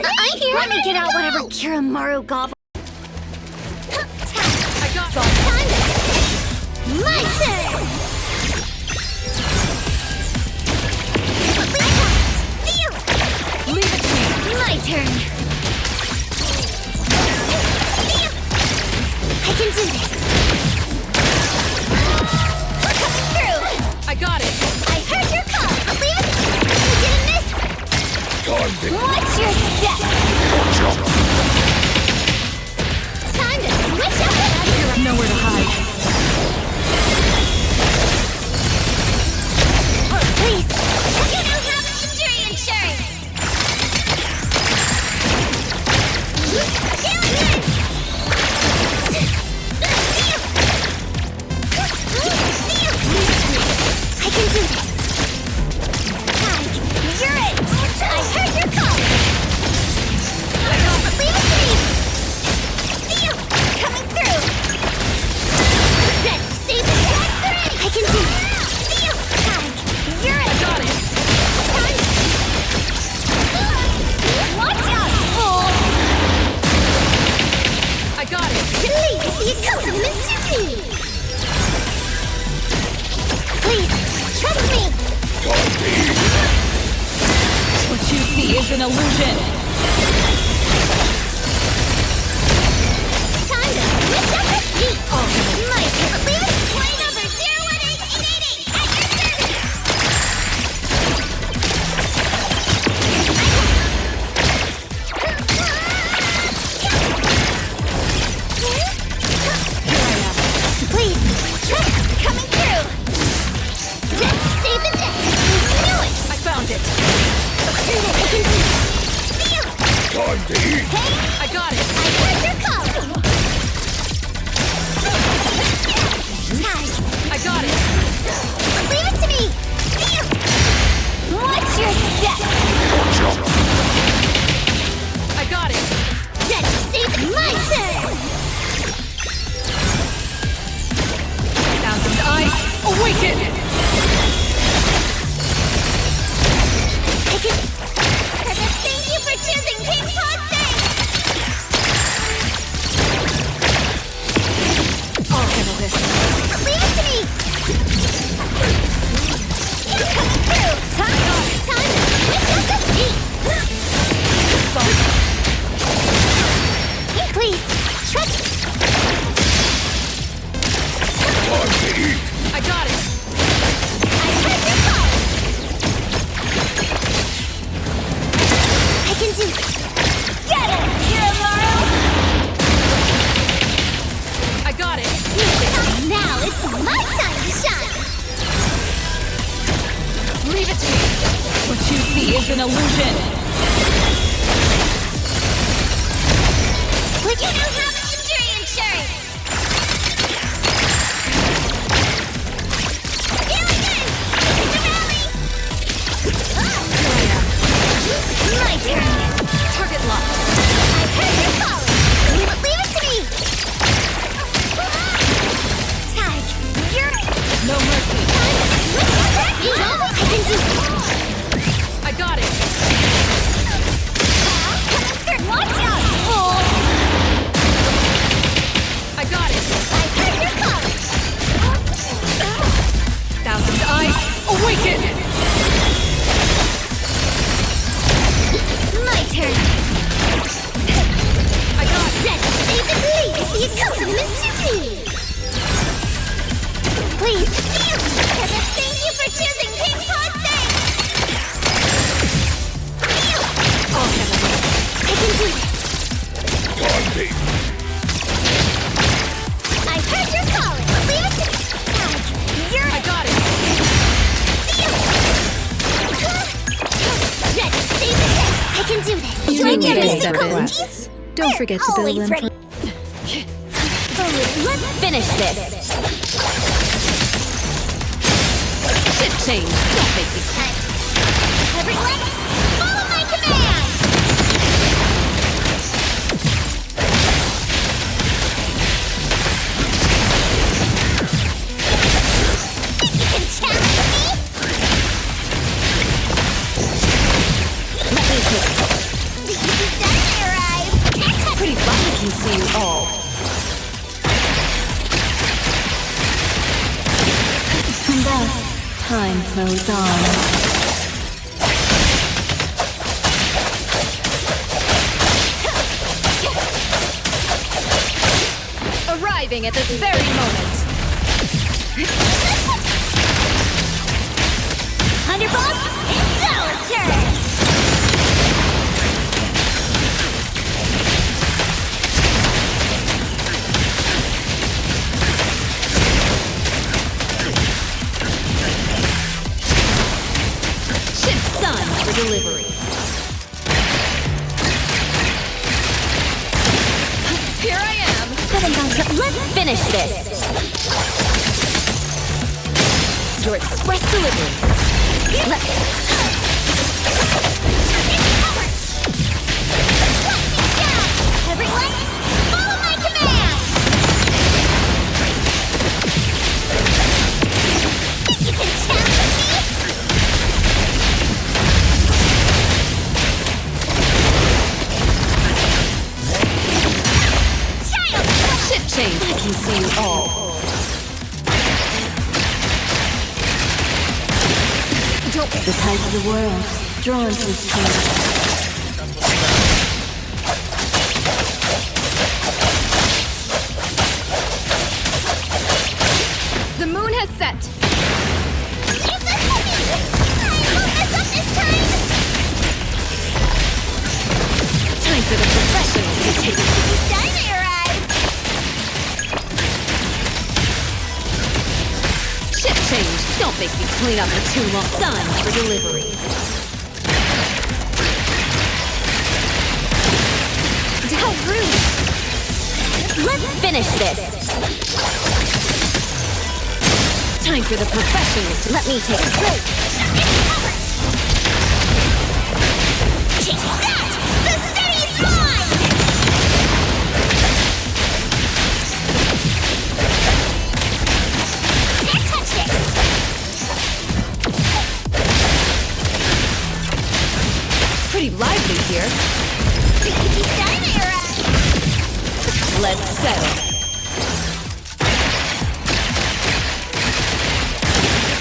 I'm here. Let me get out whatever Kiramaru gobble. I got Time to... My turn! Leave it to me. My turn. I can do this. Coming through. I got it. I heard your call. Leave it. You didn't miss. Watch your step. Time to switch up. You have nowhere to hide. Please. You don't have injury insurance. I can do this. Tag, you're it. I heard your call. Leave it to me. Deal. Coming through. Then save the tag 3. I can do this. Deal. Tag, you're it. I got it. Watch out, fool. I got it. Please, you come to me. Please, trust me. What you see is an illusion. Time to switch up the beat. Oh, my turn. Leave it. Play number 018888 at your service. Please, trust me. Coming through. Then save the day. Knew it. I found it. I can do it. Deal. Hey, I got it. I heard your call. Tag. I got it. Leave it to me. Deal. Watch your step. I got it. Then save my turn. Thousand eyes, awaken! I can... Thank you for choosing Pink Posting. I'll handle this. Leave it to me. Coming through. Time to switch up the beat. Please, trust me. I got it. I heard your call. I can do it. Get it, Kiramaru. I got it. Now it's my time to shine. Leave it to me. What you see is an illusion. But you don't have injury insurance. Feeling good. It's a rally. My turn. Target locked. I heard your call. Leave it to me. Tag, you're it. No mercy. I can do it. I got it. Watch out, fool. I got it. I heard your call. Thousand eyes, awaken! My turn. I got it. Then save the legacy you come to them in Disney. Please, thank you for choosing Pink Posting. I'll handle this. I can do this. I heard your calling. Leave it to me. Tag, you're I it. got it. Then save the day. I can do this. You Do I need get a any service. cookies? Don't forget to bill Always them ready. for... Let's finish this. Shit change. Don't make me cry. Everyone, follow my command. Think you can challenge me? Let me take it. goes on. Arriving at this very moment. 100 balls, it's our turn! Ship Sun for delivery. Here I am. Let's finish this! Your express delivery. Everyone, follow my command! Think you can challenge me? Child! Ship change. I can see you all. The tide of the world, drawn to its change. The moon has set. Is this for me? I won't mess up this time! Time for the professionals to take it. Dynamite arrived! Ship change. Don't make me clean up for too long. Sun for delivery. How rude! Let's finish this! Time for the professionals to Let me take a break! Take that! The city's mine! Can't touch it! pretty lively here. Let's settle.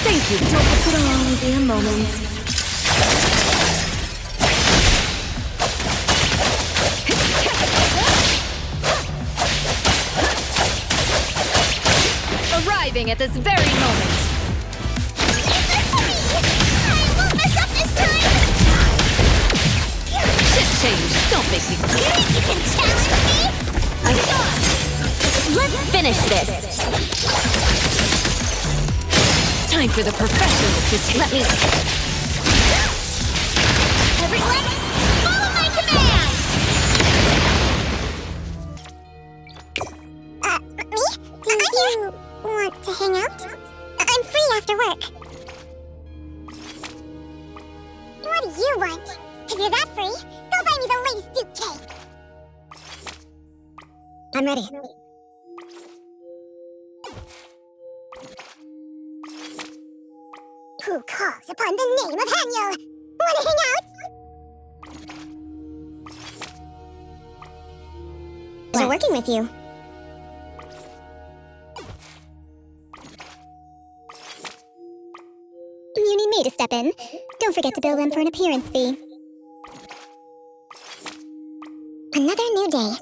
Thank you. Don't look at all. Will be a moment. Arriving at this very moment. I won't mess up this time! Shit change. Don't make me. You think you can challenge me? Let's finish this. Time for the professionals to take. Let me. Everyone, follow my command. Me? Do you want to hang out? I'm free after work. What do you want? If you're that free, go buy me the latest Duke cake. I'm ready. Who calls upon the name of Haniel? Wanna hang out? Pleasure working with you. You need me to step in. Don't forget to bill them for an appearance fee. Another new day.